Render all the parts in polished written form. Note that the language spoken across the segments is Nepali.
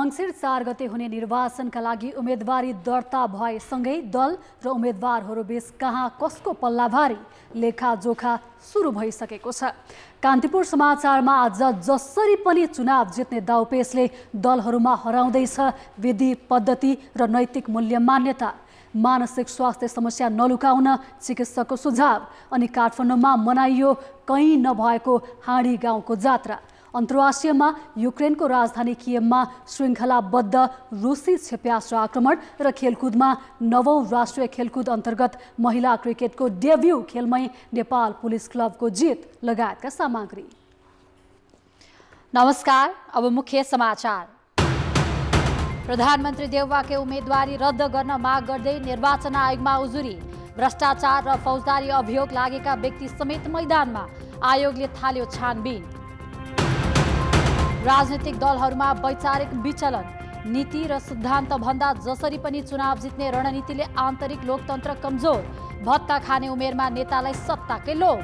मङ्सिर 4 गते हुने निर्वाचनका लागि उम्मेदवारी दर्ता भएसँगै दल र उम्मेदवारहरूबीच कहाँ कसको पल्ला भारी लेखाजोखा सुरु भइसकेको छ। कान्तिपुर समाचारमा आज जसरी पनि चुनाव जित्ने दाउपेचले दलहरूमा हराउँदैछ विधि पद्धति र नैतिक मूल्य मान्यता। मानसिक स्वास्थ्य समस्या नलुकाउन चिकित्सकको सुझाव अनि काठमाडौँमा मनाइयो कहीँ नभएको हाँडी गाउँको जात्रा। अन्तर्राष्ट्रियमा युक्रेनको राजधानी कियवमा श्रृङ्खलाबद्ध रुसी क्षेप्यास्त्र आक्रमण र खेलकुदमा 9औं राष्ट्रिय खेलकुद अन्तर्गत महिला क्रिकेटको डेब्यू खेलमै नेपाल पुलिस क्लबको जित लगायतका सामग्री। नमस्कार, अब मुख्य समाचार। प्रधानमन्त्री देउवाकै उम्मेदवारी रद्द गर्न माग गर्दै निर्वाचन आयोगमा उजुरी। भ्रष्टाचार र फौजदारी अभियोग लागेका व्यक्ति समेत मैदानमा, आयोगले थाल्यो छानबिन। राजनीतिक दलहरूमा वैचारिक विचलन, नीति र सिद्धान्त भन्दा जसरी पनि चुनाव जित्ने रणनीतिले आन्तरिक लोकतन्त्र कमजोर। भत्ता खाने उमेरमा नेतालाई सत्ताकै लोभ।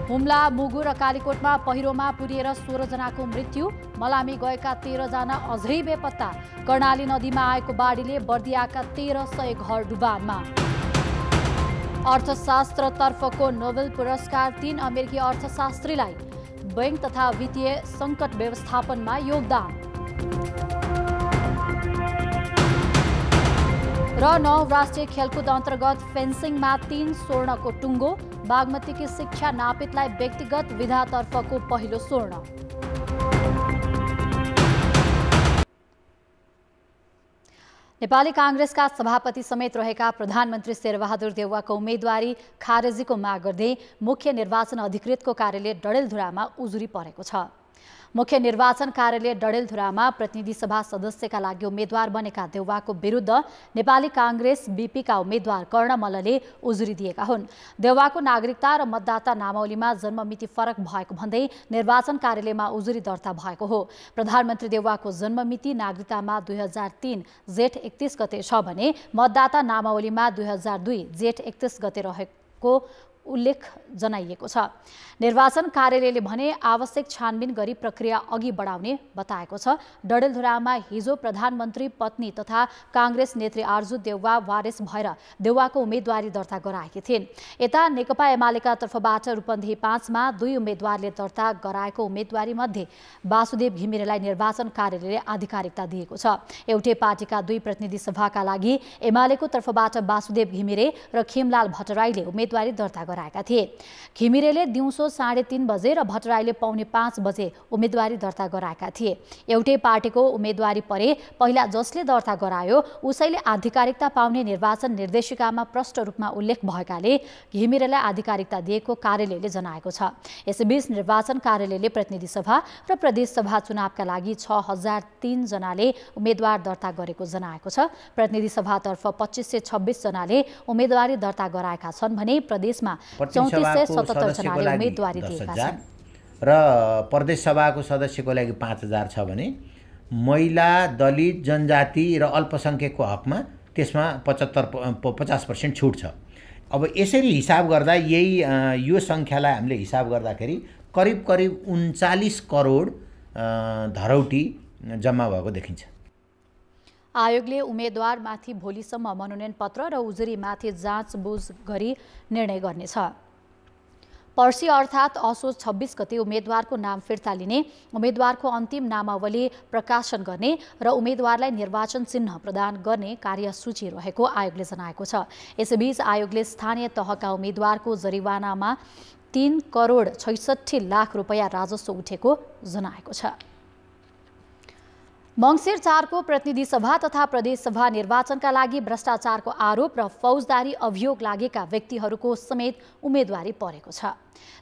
हुम्ला, मुगु र कालीकोटमा पहिरोमा पुरिएर 16 जनाको मृत्यु। मलामी गएका 13 जना अझै बेपत्ता। कर्णाली नदीमा आएको बाढीले बर्दियाका 1300 घर डुबानमा। अर्थशास्त्रतर्फको नोबेल पुरस्कार 3 अमेरिकी अर्थशास्त्रीलाई। बैंक तथा वित्तीय सङ्कट व्यवस्थापनमा योगदान। र 9 राष्ट्रिय खेलकुद अन्तर्गत फेन्सिङमा 3 स्वर्णको टुङ्गो। बागमतीकी शिक्षा नापितलाई व्यक्तिगत विधातर्फको पहिलो स्वर्ण। नेपाली काङ्ग्रेसका सभापति समेत रहेका प्रधानमन्त्री शेरबहादुर देउवाको उम्मेदवारी खारेजीको माग गर्दै मुख्य निर्वाचन अधिकृतको कार्यालय डडेलधुरामा उजुरी परेको छ। मुख्य निर्वाचन कार्यालय डडेलधुरामा प्रतिनिधि सभा सदस्यका लागि उम्मेद्वार बनेका देउवाको विरुद्ध नेपाली काङ्ग्रेस बीपीका उम्मेद्वार कर्ण मल्लले उजुरी दिएका हुन्। देउवाको नागरिकता र मतदाता नामावलीमा जन्ममिति फरक भएको भन्दै निर्वाचन कार्यालयमा उजुरी दर्ता भएको हो। प्रधानमन्त्री देउवाको जन्ममिति नागरिकतामा 2003 जेठ 31 गते छ भने मतदाता नामावलीमा 2002 जेठ 31 गते रहेको उल्लेख जनाइएको छ। निर्वाचन कार्यालयले भने आवश्यक छानबिन गरी प्रक्रिया अघि बढाउने बताएको छ। डडेलधुरामा हिजो प्रधानमन्त्री पत्नी तथा काङ्ग्रेस नेत्री आर्जु देउवा वारेस भएर देउवाको उम्मेदवारी दर्ता गराएकी थिइन्। यता नेकपा एमालेका तर्फबाट रूपन्देही 5 मा 2 उम्मेदवारले दर्ता गराएको उम्मेदवारी मध्ये वासुदेव घिमिरेलाई निर्वाचन कार्यालयले आधिकारिकता दिएको छ। एउटै पार्टीका 2 प्रतिनिधि सभाका लागि एमालेको तर्फबाट वासुदेव घिमिरे र खिमलाल भट्टराईले उम्मेदवारी दर्ता गराएका थिए। घिमिरेले दिउँसो 3:30 बजे र भट्टराईले पौने 5 बजे उम्मेदवारी दर्ता गराएका थिए। एउटै पार्टीको उम्मेदवारी परे पहिला जसले दर्ता गरायो उसैले आधिकारिकता पाउने निर्वाचन निर्देशिकामा प्रष्ट रूपमा उल्लेख भएकाले घिमिरेलाई आधिकारिकता दिएको कार्यालयले जनाएको छ। यसैबीच निर्वाचन कार्यालयले प्रतिनिधि सभा र प्रदेश सभा चुनावका लागि 6003 जनाले उम्मेदवार दर्ता गरेको जनाएको छ। प्रतिनिधि सभातर्फ 2526 जनाले उम्मेदवारी दर्ता गराएका छन् भने प्रदेशमा 3477 जनाले उम्मेदवारी दिएका छन्। र प्रदेश सभाको सदस्यको लागि 5000 छ भने महिला, दलित, जनजाति र अल्पसङ्ख्यकको हकमा त्यसमा 50% छुट छ। अब यसरी हिसाब गर्दा यो सङ्ख्यालाई हामीले हिसाब गर्दाखेरि करिब 39 करोड धरौटी जम्मा भएको देखिन्छ। आयोगले उम्मेदवारमाथि भोलिसम्म मनोनयन पत्र र उजुरीमाथि जाँचबुझ गरी निर्णय गर्नेछ। पर्सि अर्थात् असोज 26 गते उम्मेदवारको नाम फिर्ता लिने, उम्मेदवारको अन्तिम नामावली प्रकाशन गर्ने र उम्मेदवारलाई निर्वाचन चिन्ह प्रदान गर्ने कार्यसूची रहेको आयोगले जनाएको छ। यसैबीच आयोगले स्थानीय तहका उम्मेदवारको जरिवानामा 3 करोड 66 लाख रुपैयाँ राजस्व उठेको जनाएको छ। मङ्सिर 4 को प्रतिनिधि सभा तथा प्रदेश सभा निर्वाचनका लागि भ्रष्टाचारको आरोप र फौजदारी अभियोग लागेका व्यक्तिहरूको समेत उम्मेदवारी परेको छ।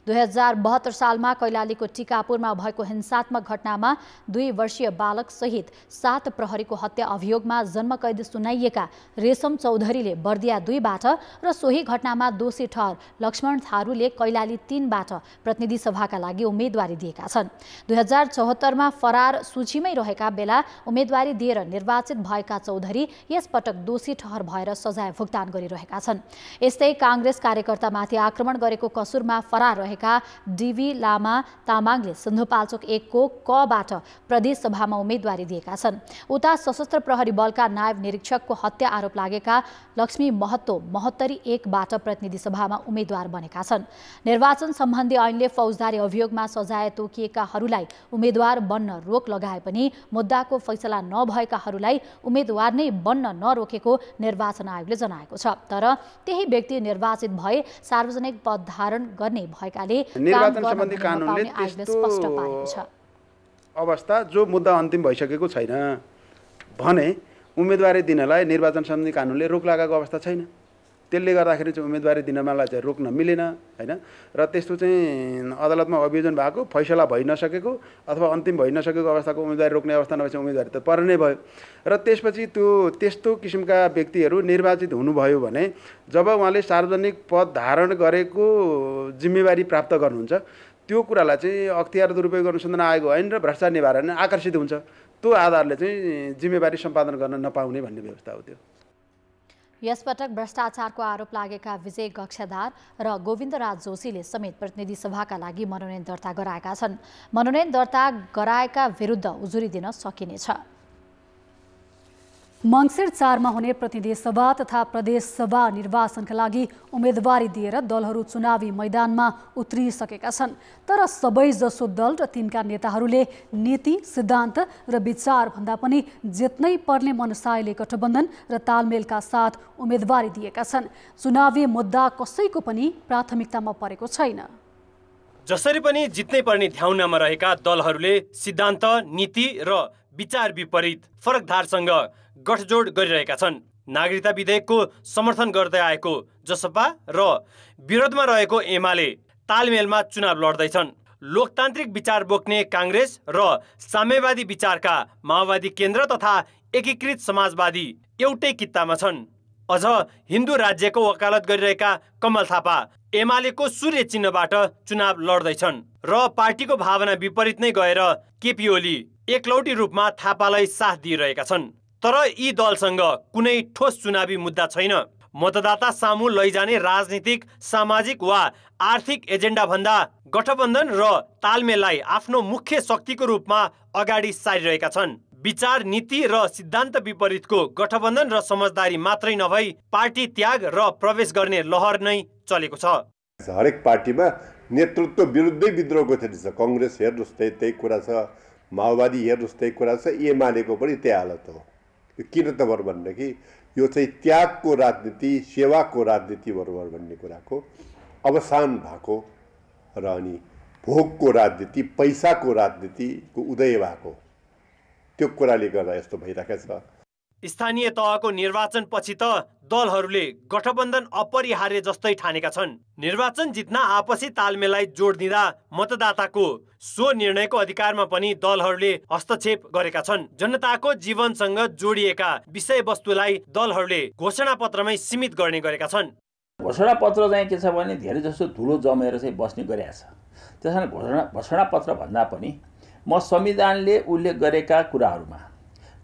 2072 सालमा कैलालीको टिकापुरमा भएको हिंसात्मक घटनामा 2 वर्षीय बालक सहित 7 प्रहरीको हत्या अभियोगमा जन्मकैद सुनाइएका रेशम चौधरीले बर्दिया 2 बाट र सोही घटनामा दोषी ठहर लक्ष्मण थारूले कैलाली 3 बाट प्रतिनिधि सभाका लागि उम्मेदवारी दिएका छन्। 2074 मा फरार सूचीमै रहेका बेला उम्मेदवारी दिएर निर्वाचित भएका चौधरी यसपटक दोषी ठहर भएर सजाय भुक्तान गरिरहेका छन्। यस्तै काङ्ग्रेस कार्यकर्तामाथि आक्रमण गरेको कसुरमा फरार रहेका डिभी लामा तामाङले सिन्धुपाल्चोक 1 को कबाट प्रदेश सभामा उम्मेदवारी दिएका छन्। उता सशस्त्र प्रहरी बलका नायब निरीक्षकको हत्या आरोप लागेका लक्ष्मी महतो महोत्तरी 1 बाट प्रतिनिधि सभामा उम्मेदवार बनेका छन्। निर्वाचन सम्बन्धी ऐनले फौजदारी अभियोगमा सजाय तोकिएकाहरूलाई उम्मेदवार बन्न रोक लगाए पनि मुद्दाको फैसला नभएकाहरूलाई उम्मेदवार नै बन्न नरोकेको निर्वाचन आयोगले जनाएको छ। तर त्यही व्यक्ति निर्वाचित भए सार्वजनिक पद धारण गर्ने भएकाले निर्वाचन सम्बन्धी कानुनले त्यस्तो अवस्था जो मुद्दा अन्तिम भइसकेको छैन भने उम्मेदवारी दिनलाई निर्वाचन सम्बन्धी कानुनले रोक लगाएको अवस्था छैन। त्यसले गर्दाखेरि चाहिँ उम्मेदवारी दिनमालाई चाहिँ रोक्न मिलेन हैन। र त्यस्तो चाहिँ अदालतमा अभियोजन भएको फैसला भइ नसकेको अथवा अन्तिम भइ नसकेको अवस्थाको उम्मेदवारी रोक्ने अवस्था नभएपछि उम्मेदवारी त पर्ने भयो। र त्यसपछि त्यस्तो किसिमका व्यक्तिहरू निर्वाचित हुनुभयो भने जब उहाँले सार्वजनिक पद धारण गरेको जिम्मेवारी प्राप्त गर्नुहुन्छ त्यो कुरालाई चाहिँ अख्तियार दुरुपयोग अनुसन्धान आयोग ऐन र भ्रष्टाचार निवारण आकर्षित हुन्छ। त्यो आधारले चाहिँ जिम्मेवारी सम्पादन गर्न नपाउने भन्ने व्यवस्था हो त्यो। यसपटक भ्रष्टाचारको आरोप लागेका विजय कक्षादार र गोविन्दराज जोशीले समेत प्रतिनिधि सभाका लागि मनोनयन दर्ता गराएका छन्। मनोनयन दर्ता गराएका विरुद्ध उजुरी दिन सकिनेछ। मङ्सिर 4 मा हुने प्रतिनिधि सभा तथा प्रदेश सभा निर्वाचनका लागि उम्मेदवारी दिएर दलहरू चुनावी मैदानमा उत्रिसकेका छन्। तर सबैजसो दल र तिनका नेताहरूले नीति, सिद्धान्त र विचार भन्दा पनि जित्नै पर्ने मनसायले गठबन्धन र तालमेलका साथ उम्मेदवारी दिएका छन्। चुनावी मुद्दा कसैको पनि प्राथमिकतामा परेको छैन। जसरी पनि जित्नै पर्ने ध्याउनामा रहेका दलहरूले सिद्धान्त, नीति र विचार विपरीत फरक धारसँग गठजोड गरिरहेका छन्। नागरिकता विधेयकको समर्थन गर्दै आएको जसपा र विरोधमा रहेको एमाले तालमेलमा चुनाव लड्दैछन्। लोकतान्त्रिक विचार बोक्ने काङ्ग्रेस र साम्यवादी विचारका माओवादी केन्द्र तथा एकीकृत समाजवादी एउटै कित्तामा छन्। अझ हिन्दू राज्यको वकालत गरिरहेका कमल थापा एमालेको सूर्य चिन्हबाट चुनाव लड्दैछन् र पार्टीको भावना विपरीत नै गएर केपी ओली एकलौटी रूपमा थापालाई साथ दिइरहेका छन्। तर यी दलसँग कुनै ठोस चुनावी मुद्दा छैन। मतदाता सामु लैजाने राजनीतिक, सामाजिक वा आर्थिक एजेन्डा भन्दा गठबन्धन र तालमेललाई आफ्नो मुख्य शक्तिको रूपमा अगाडि सारिरहेका छन्। विचार, नीति र सिद्धान्त विपरीतको गठबन्धन र समझदारी मात्रै नभई पार्टी त्याग र प्रवेश गर्ने लहर नै चलेको छ। हरेक पार्टीमा नेतृत्व विरुद्धै विद्रोहको स्थिति छ। कङ्ग्रेस हेर्नुहोस् त्यही कुरा छ, माओवादी हेर्नुहोस् त्यही कुरा छ, एमालेको पनि त्यही हालत हो। किन त भर भन्ने कि यो चाहिँ त्यागको राजनीति, सेवाको राजनीति बराबर भन्ने कुराको अवसान भएको र अनि भोगको राजनीति, पैसाको राजनीतिको उदय भएको त्यो कुराले गर्दा यस्तो भइरहेको छ। स्थानीय तहको निर्वाचन पछि त दलहरूले गठबन्धन अपरिहार्य जस्तै ठानेका छन्। निर्वाचन जित्न आपसी तालमेललाई जोड दिँदा मतदाताको सो निर्णयको अधिकारमा पनि दलहरूले हस्तक्षेप गरेका छन्। जनताको जीवनसँग जोडिएका विषयवस्तुलाई दलहरूले घोषणापत्रमै सीमित गर्ने गरेका छन्। घोषणापत्र चाहिँ के छ भने धेरै जसो धुलो जमेर चाहिँ बस्ने गरेका छ। त्यसकारण घोषणापत्र भन्दा पनि म संविधानले उल्लेख गरेका कुराहरूमा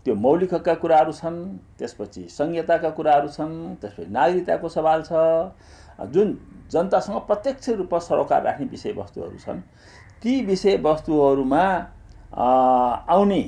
त्यो मौलिक हकका कुराहरू छन्, त्यसपछि संहिताका कुराहरू छन्, त्यसपछि नागरिकताको सवाल छ, जुन जनतासँग प्रत्यक्ष रूपमा सरोकार राख्ने विषयवस्तुहरू छन्। ती विषयवस्तुहरूमा आउने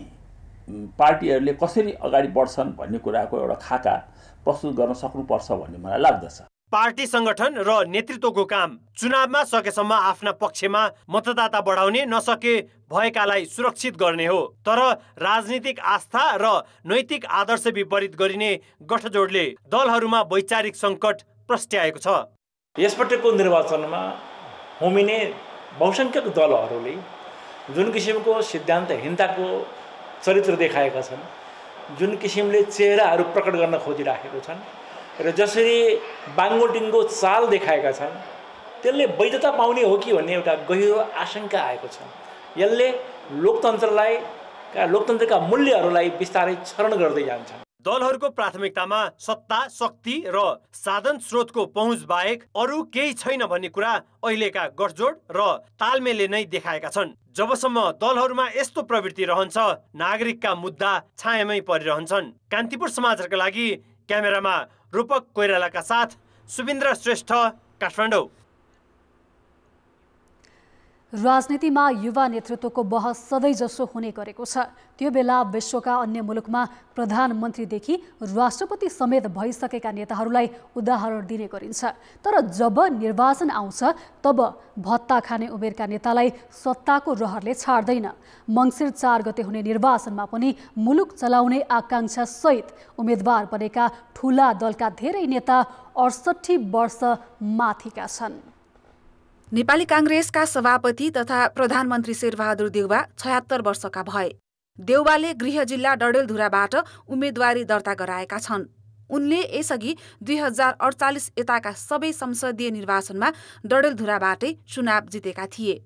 पार्टीहरूले कसरी अगाडि बढ्छन् भन्ने कुराको एउटा खाका प्रस्तुत गर्न सक्नुपर्छ भन्ने मलाई लाग्दछ। पार्टी संगठन र नेतृत्वको काम चुनावमा सकेसम्म आफ्ना पक्षमा मतदाता बढाउने, नसके भएकालाई सुरक्षित गर्ने हो। तर राजनीतिक आस्था र नैतिक आदर्श विपरीत गरिने गठजोडले दलहरूमा वैचारिक सङ्कट प्रस्ट्याएको छ। यसपटकको निर्वाचनमा होमिने बहुसङ्ख्यक दलहरूले जुन किसिमको सिद्धान्तहीनताको चरित्र देखाएका छन्, जुन किसिमले चेहराहरू प्रकट गर्न खोजिराखेको छन् र जसरी बाङ्गोटिङको चाल देखाएका छन्, त्यसले वैधता पाउने हो कि भन्ने एउटा गहिरो आशंका आएको छ। यसले लोकतन्त्रका मूल्यहरूलाई बिस्तारै क्षरण गर्दै जान्छ। दलहरूको प्राथमिकतामा सत्ता, शक्ति र साधन स्रोतको पहुँच बाहेक अरू केही छैन भन्ने कुरा अहिलेका गठजोड र तालमेलले नै देखाएका छन्। जबसम्म दलहरूमा यस्तो प्रवृत्ति रहन्छ, नागरिकका मुद्दा छायामै परिरहन्छन्। कान्तिपुर समाचारका लागि क्यामेरामा रूपक कोइरालाका साथ सुबिन्द्र श्रेष्ठ, काठमाडौँ। राजनीतिमा युवा नेतृत्वको बहस सधैँजसो हुने गरेको छ। त्यो बेला विश्वका अन्य मुलुकमा प्रधानमन्त्रीदेखि राष्ट्रपति समेत भइसकेका नेताहरूलाई उदाहरण दिने गरिन्छ। तर जब निर्वाचन आउँछ तब भत्ता खाने उमेरका नेतालाई सत्ताको रहरले छाड्दैन। मङ्सिर 4 गते हुने निर्वाचनमा पनि मुलुक चलाउने आकाङ्क्षा सहित उम्मेदवार बनेका ठूला दलका धेरै नेता 68 वर्ष माथिका छन्। नेपाली काङ्ग्रेसका सभापति तथा प्रधानमन्त्री शेरबहादुर देउवा 76 वर्षका भए। देउवाले गृह जिल्ला डडेलधुराबाट उम्मेदवारी दर्ता गराएका छन्। उनले यसअघि 2048 यताका सबै संसदीय निर्वाचनमा डडेलधुराबाटै चुनाव जितेका थिए।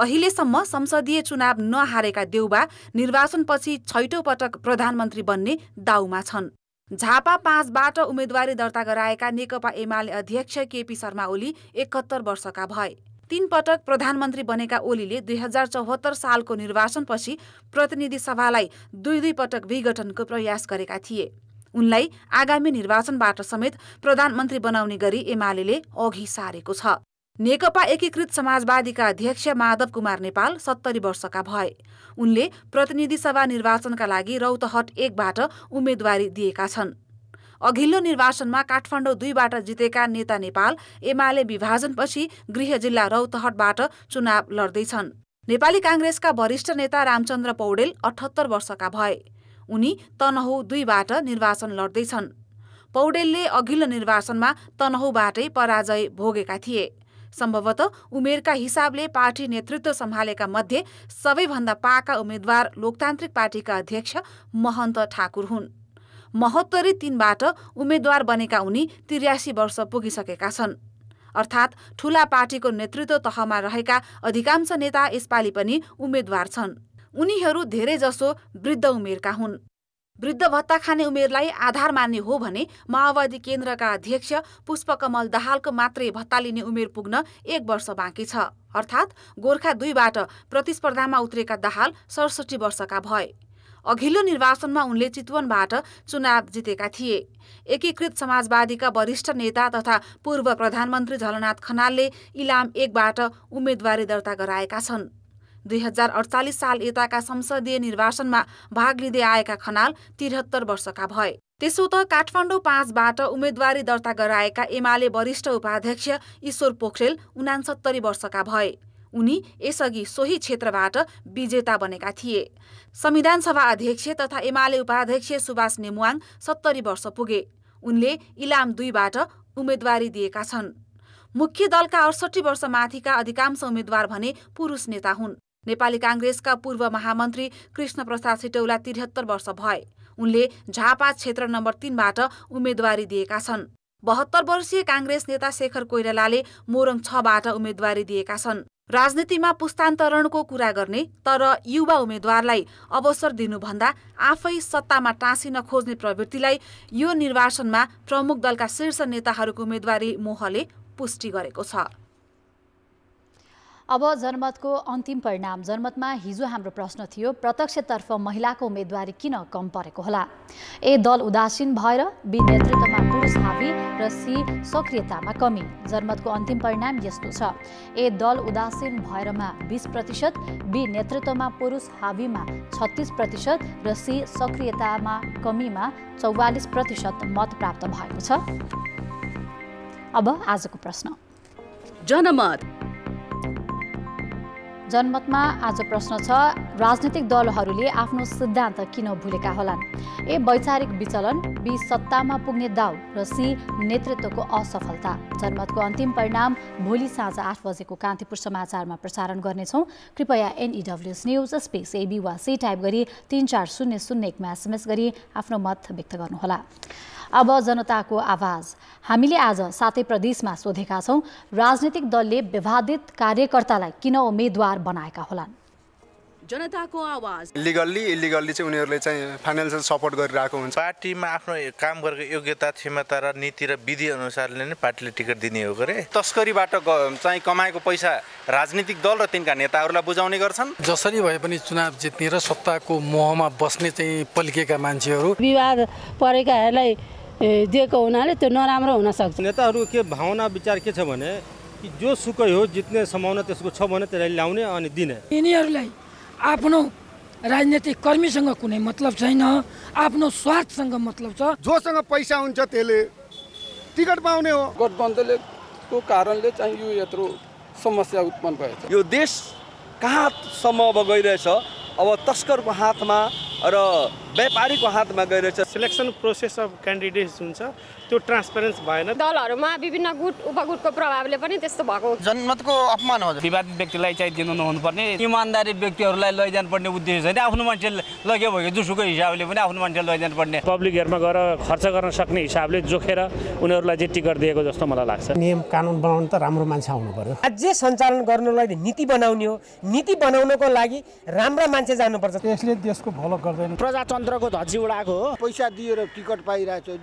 अहिलेसम्म संसदीय चुनाव नहारेका देउवा निर्वाचनपछि 6औं पटक प्रधानमन्त्री बन्ने दाउमा छन्। झापा 5बाट उम्मेदवारी दर्ता गराएका नेकपा एमाले अध्यक्ष केपी शर्मा ओली 71 वर्षका भए। 3 पटक प्रधानमन्त्री बनेका ओलीले 2074 सालको निर्वाचनपछि प्रतिनिधि सभालाई 2 पटक विघटनको प्रयास गरेका थिए। उनलाई आगामी निर्वाचनबाट समेत प्रधानमन्त्री बनाउने गरी एमालेले अघि सारेको छ। नेकपा एकीकृत समाजवादीका अध्यक्ष माधव कुमार नेपाल 70 वर्षका भए। उनले प्रतिनिधि सभा निर्वाचनका लागि रौतहट 1बाट उम्मेदवारी दिएका छन्। अघिल्लो निर्वाचनमा काठमाडौँ 2बाट जितेका नेता नेपाल एमाले विभाजनपछि गृह जिल्ला रौतहटबाट चुनाव लड्दैछन्। नेपाली काङ्ग्रेसका वरिष्ठ नेता रामचन्द्र पौडेल 78 वर्षका भए। उनी तनहुँ 2बाट निर्वाचन लड्दैछन्। पौडेलले अघिल्लो निर्वाचनमा तनहुँबाटै पराजय भोगेका थिए। सम्भवतः उमेरका हिसाबले पार्टी नेतृत्व सम्हालेका मध्ये सबैभन्दा पाका उम्मेद्वार लोकतान्त्रिक पार्टीका अध्यक्ष महन्त ठाकुर हुन्। महोत्तरी 3बाट उम्मेद्वार बनेका उनी 83 वर्ष पुगिसकेका छन्। अर्थात् ठूला पार्टीको नेतृत्व तहमा रहेका अधिकांश नेता यसपालि पनि उम्मेद्वार छन्। उनीहरू धेरैजसो वृद्ध उमेरका हुन्। वृद्ध भत्ता खाने उमेरलाई आधार मान्ने हो भने माओवादी केन्द्रका अध्यक्ष पुष्पकमल दाहालको मात्रै भत्ता लिने उमेर पुग्न 1 वर्ष बाँकी छ। अर्थात् गोर्खा 2बाट प्रतिस्पर्धामा उत्रेका दाहाल 67 वर्षका भए। अघिल्लो निर्वाचनमा उनले चितवनबाट चुनाव जितेका थिए। एकीकृत समाजवादीका वरिष्ठ नेता तथा पूर्व प्रधानमन्त्री झलनाथ खनालले इलाम 1बाट उम्मेदवारी दर्ता गराएका छन्। 2048 साल यताका संसदीय निर्वाचनमा भाग लिँदै आएका खनाल 73 वर्षका भए। त्यसो त काठमाडौँ 5बाट उम्मेदवारी दर्ता गराएका एमाले वरिष्ठ उपाध्यक्ष ईश्वर पोखरेल 69 वर्षका भए। उनी यसअघि सोही क्षेत्रबाट विजेता बनेका थिए। संविधान सभा अध्यक्ष तथा एमाले उपाध्यक्ष सुभाष नेमुवाङ 70 वर्ष पुगे। उनले इलाम 2बाट उम्मेदवारी दिएका छन्। मुख्य दलका 68 वर्ष माथिका अधिकांश उम्मेद्वार भने पुरुष नेता हुन्। नेपाली काङ्ग्रेसका पूर्व महामन्त्री कृष्ण प्रसाद सिटौला 73 वर्ष भए। उनले झापा क्षेत्र नम्बर 3बाट उम्मेदवारी दिएका छन्। 72 वर्षीय काङ्ग्रेस नेता शेखर कोइरालाले मोरङ 6बाट उम्मेदवारी दिएका छन्। राजनीतिमा पुस्तान्तरणको कुरा गर्ने तर युवा उम्मेद्वारलाई अवसर दिनुभन्दा आफै सत्तामा टाँसिन खोज्ने प्रवृत्तिलाई यो निर्वाचनमा प्रमुख दलका शीर्ष नेताहरूको उम्मेदवारी मोहले पुष्टि गरेको छ। अब जनमतको अन्तिम परिणाम। जनमतमा हिजो हाम्रो प्रश्न थियो, प्रत्यक्षतर्फ महिलाको उम्मेदवारी किन कम परेको होला? ए दल उदासीन भएर, बी नेतृत्वमा पुरुष हावी र सी सक्रियतामा कमी। जनमतको अन्तिम परिणाम यस्तो छ, ए दल उदासीन भएरमा 20%, बी नेतृत्वमा पुरुष हावीमा 36% र सी सक्रियतामा कमीमा 44% मत प्राप्त भएको छ। अब आजको प्रश्न। जनमतमा आज प्रश्न छ, राजनीतिक दलहरूले आफ्नो सिद्धान्त किन भुलेका होलान्? ए वैचारिक विचलन, बी सत्तामा पुग्ने दाउ र सी नेतृत्वको असफलता। जनमतको अन्तिम परिणाम भोलि साँझ 8 बजेको कान्तिपुर समाचारमा प्रसारण गर्नेछौँ। कृपया NEWS न्युज स्पेस AB वा सी टाइप गरी 34001मा SMS गरी आफ्नो मत व्यक्त गर्नुहोला। अब जनताको आवाज। हामीले आज 7 प्रदेशमा सोधेका छौँ, राजनीतिक दलले विवादित कार्यकर्तालाई किन उम्मेद्वार बनाएका होलान्? जनताको आवाज। इलिगल्ली चाहिँ उनीहरूले चाहिँ फाइनान्सियल सपोर्ट गरिरहेको हुन्छ। पार्टीमा आफ्नो काम गरेको योग्यता, क्षमता र नीति र विधि अनुसारले नै पार्टीले टिकट दिने हो गरे। तस्करीबाट चाहिँ कमाएको पैसा राजनीतिक दल र तिनका नेताहरूलाई बुझाउने गर्छन्। जसरी भए पनि चुनाव जित्ने र सत्ताको मोहमा बस्ने चाहिँ पल्केका मान्छेहरू विवाद परेकाहरूलाई दिएको हुनाले त्यो नराम्रो हुन सक्छ। नेताहरू के भावना विचार के छ भने कि जोसुकै हो जित्ने सम्भावना त्यसको छ भने त्यसलाई ल्याउने अनि दिने। यिनीहरूलाई आफ्नो राजनीतिक कर्मीसँग कुनै मतलब छैन, आफ्नो स्वार्थसँग मतलब छ। जोसँग पैसा हुन्छ त्यसले टिकट पाउने हो। गठबन्धनको कारणले चाहिँ यो यत्रो समस्या उत्पन्न भएछ। यो देश कहाँसम्म अब गइरहेछ, अब तस्करको हातमा र व्यापारीको हातमा गइरहेछ। सिलेक्सन प्रोसेस अफ क्यान्डिडेट्स हुन्छ त्यो ट्रान्सपेरेन्स भएन। दलहरूमा विभिन्न गुट उपगुटको प्रभावले पनि त्यस्तो भएको। जनमतको अपमान हो। विवादित व्यक्तिलाई चाहिँ दिनु नहुनुपर्ने, इमानदारी व्यक्तिहरूलाई लैजानु पर्ने उद्देश्य छैन। आफ्नो मान्छे लग्यो भयो जुसुकै हिसाबले पनि आफ्नो मान्छे लैजानु पर्ने। पब्लिकहरुमा गएर खर्च गर्न सक्ने हिसाबले जोखेर उनीहरूलाई चाहिँ टिकट दिएको जस्तो मलाई लाग्छ। नियम कानुन बनाउन त राम्रो मान्छे आउनु पर्यो। राज्य सञ्चालन गर्नलाई नीति बनाउने हो। नीति बनाउनको लागि राम्रा मान्छे जानुपर्छ। त्यसले देशको भलो गर्दैन। प्रजातन्त्रको धज्जी उडाएको हो। पैसा दिएर टिकट पाइरहेछ।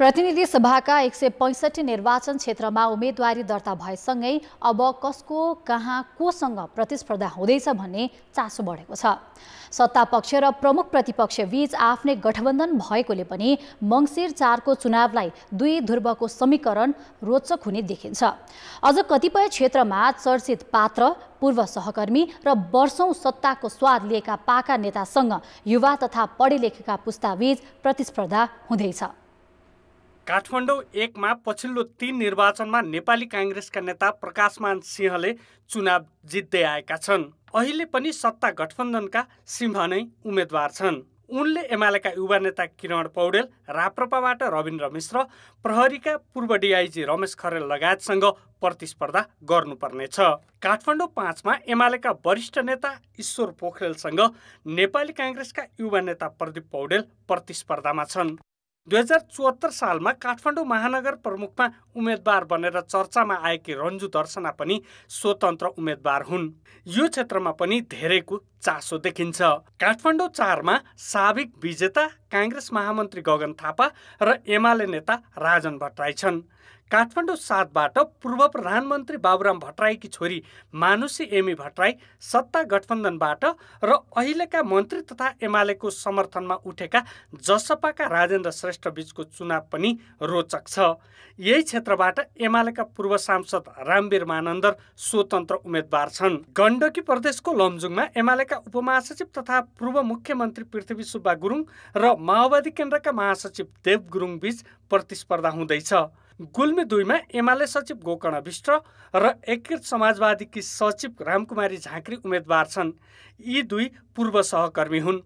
प्रतिनिधि सभाका 165 निर्वाचन क्षेत्रमा उम्मेदवारी दर्ता भएसँगै अब कसको कहाँ कोसँग प्रतिस्पर्धा हुँदैछ भन्ने चासो बढेको छ। सत्ता पक्ष र प्रमुख प्रतिपक्ष बीच आफ्नै गठबन्धन भएकोले पनि मङ्सिर 4 को चुनावलाई दुई ध्रुवको समीकरण रोचक हुने देखिन्छ। अझ कतिपय क्षेत्रमा चर्चित पात्र, पूर्व सहकर्मी र वर्षौं सत्ताको स्वाद लिएका पाका नेतासँग युवा तथा पढे लेखेका पुस्ताबीच प्रतिस्पर्धा हुँदैछ। काठमाडौँ 1 मा पछिल्लो 3 निर्वाचनमा नेपाली काङ्ग्रेसका नेता प्रकाशमान सिंहले चुनाव जित्दै आएका छन्। अहिले पनि सत्ता गठबन्धनका सिंह नै उम्मेद्वार छन्। उनले एमालेका युवा नेता किरण पौडेल, राप्रपाबाट रविन्द्र मिश्र, प्रहरीका पूर्व डिआइजी रमेश खरेल लगायतसँग प्रतिस्पर्धा गर्नुपर्नेछ। काठमाडौँ 5 मा एमालेका वरिष्ठ नेता ईश्वर पोखरेलसँग नेपाली काङ्ग्रेसका युवा नेता प्रदीप पौडेल प्रतिस्पर्धामा छन्। 2074 सालमा काठमाडौँ महानगर प्रमुखमा उम्मेद्वार बनेर चर्चामा आएकी रन्जु दर्शना पनि स्वतन्त्र उम्मेद्वार हुन्। यो क्षेत्रमा पनि धेरैको चासो देखिन्छ। काठमाडौँ 4 मा साबिक विजेता काङ्ग्रेस महामन्त्री गगन थापा र एमाले नेता राजन भट्टराई छन्। काठमाडौँ 7 बाट पूर्व प्रधानमन्त्री बाबुराम भट्टराईकी छोरी मानुषी एमी भट्टराई सत्ता गठबन्धनबाट र अहिलेका मन्त्री तथा एमालेको समर्थनमा उठेका जसपाका राजेन्द्र श्रेष्ठ बीचको चुनाव पनि रोचक छ। यही क्षेत्रबाट एमालेका पूर्व सांसद रामवीर मानन्दर स्वतन्त्र उम्मेद्वार छन्। गण्डकी प्रदेशको लमजुङमा एमालेका उपमहासचिव तथा पूर्व मुख्यमन्त्री पृथ्वी सुब्बा गुरुङ र माओवादी केन्द्रका महासचिव देव गुरुङ बीच प्रतिस्पर्धा हुँदैछ। गुल्मी 2 मा एमाले सचिव गोकर्ण विष्ट र एकीकृत समाजवादीकी सचिव रामकुमारी झाँक्री उम्मेद्वार छन्। यी दुई पूर्व सहकर्मी हुन्।